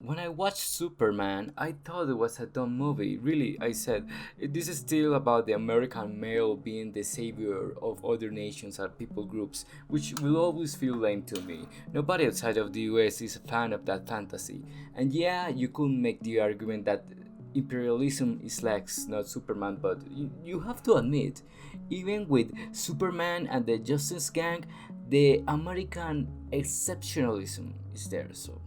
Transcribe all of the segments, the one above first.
When I watched Superman, I thought it was a dumb movie. Really, I said, this is still about the American male being the savior of other nations and people groups, which will always feel lame to me. Nobody outside of the US is a fan of that fantasy. And yeah, you could make the argument that imperialism is Lex, not Superman, but you have to admit, even with Superman and the Justice Gang, the American exceptionalism is there, so.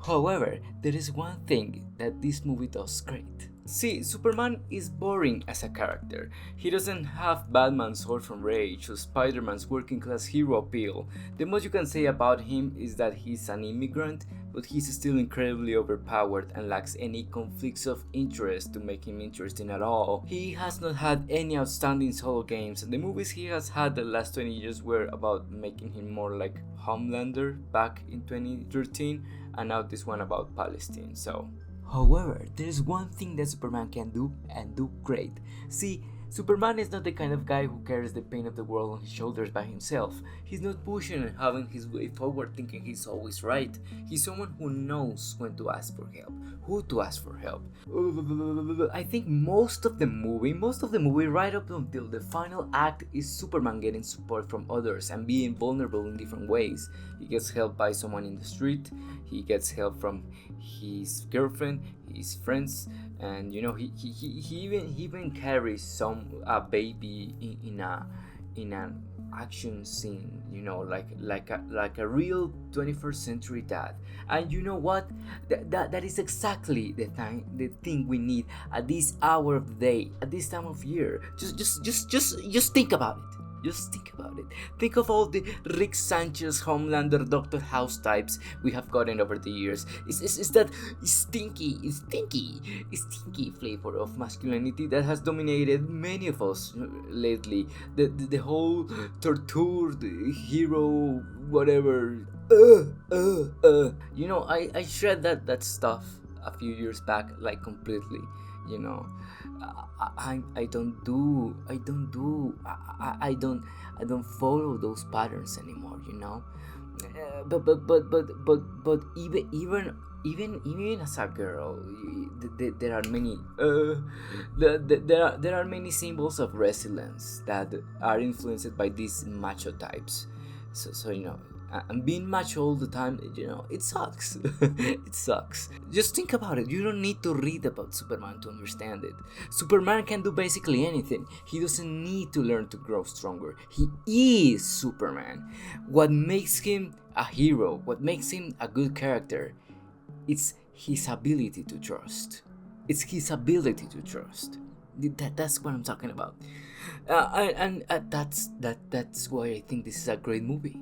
However, there is one thing that this movie does great. See, Superman is boring as a character. He doesn't have Batman's sword from rage or Spider-Man's working class hero appeal. The most you can say about him is that he's an immigrant, but he's still incredibly overpowered and lacks any conflicts of interest to make him interesting at all. He has not had any outstanding solo games, and the movies he has had the last 20 years were about making him more like Homelander back in 2013, and now this one about Palestine, so. However, there is one thing that Superman can do and do great. See, Superman is not the kind of guy who carries the pain of the world on his shoulders by himself. He's not pushing and having his way forward thinking he's always right. He's someone who knows when to ask for help, who to ask for help. I think most of the movie right up until the final act is Superman getting support from others and being vulnerable in different ways. He gets help by someone in the street, he gets help from his girlfriend, his friends, and you know he even carries a baby in an action scene, you know, like a real 21st century dad. And you know what, that is exactly the thing we need at this hour of the day, at this time of year. Just think about it. Just think about it. Think of all the Rick Sanchez, Homelander, Dr. House types we have gotten over the years. It's that stinky flavor of masculinity that has dominated many of us lately. The whole tortured hero, whatever. You know, I shred that stuff a few years back, like completely. You know, I don't follow those patterns anymore, you know. But even as a girl, there are many there are many symbols of resilience that are influenced by these macho types. So you know, and being macho all the time, you know, it sucks. It sucks. Just think about it. You don't need to read about Superman to understand it. Superman can do basically anything. He doesn't need to learn to grow stronger. He is Superman. What makes him a hero, what makes him a good character, it's his ability to trust. It's his ability to trust. That's what I'm talking about. That's why I think this is a great movie.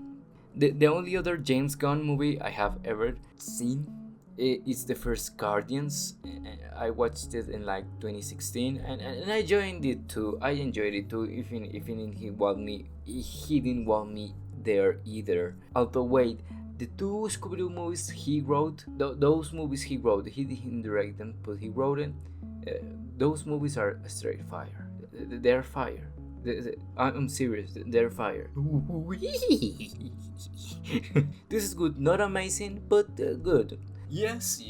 The only other James Gunn movie I have ever seen is the first Guardians. I watched it in like 2016, and I enjoyed it too. Even he didn't want me there either. Although wait, the two Scooby-Doo movies he wrote, those movies he wrote, he didn't direct them, but he wrote them. Those movies are straight fire. They're fire. I'm serious, they're fire. This is good, not amazing, but good. Yes,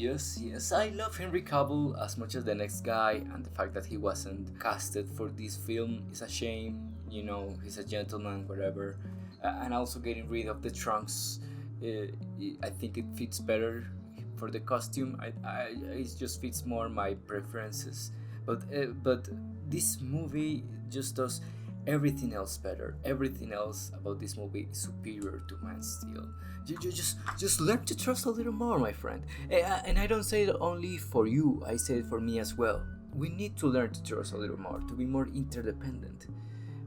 I love Henry Cavill as much as the next guy, and the fact that he wasn't casted for this film is a shame. You know, he's a gentleman, whatever. And also getting rid of the trunks, I think it fits better for the costume. It just fits more my preferences. But this movie just does everything else better. Everything else about this movie is superior to Man of Steel. You just learn to trust a little more, my friend. And I don't say it only for you, I say it for me as well. We need to learn to trust a little more, to be more interdependent,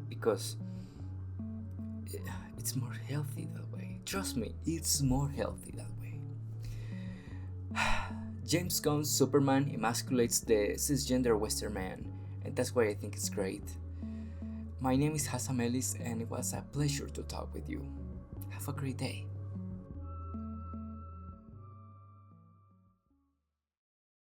because it's more healthy that way. Trust me, it's more healthy that way. James Gunn's Superman emasculates the cisgender Western man, and that's why I think it's great. My name is Hassan Ellis, and it was a pleasure to talk with you. Have a great day.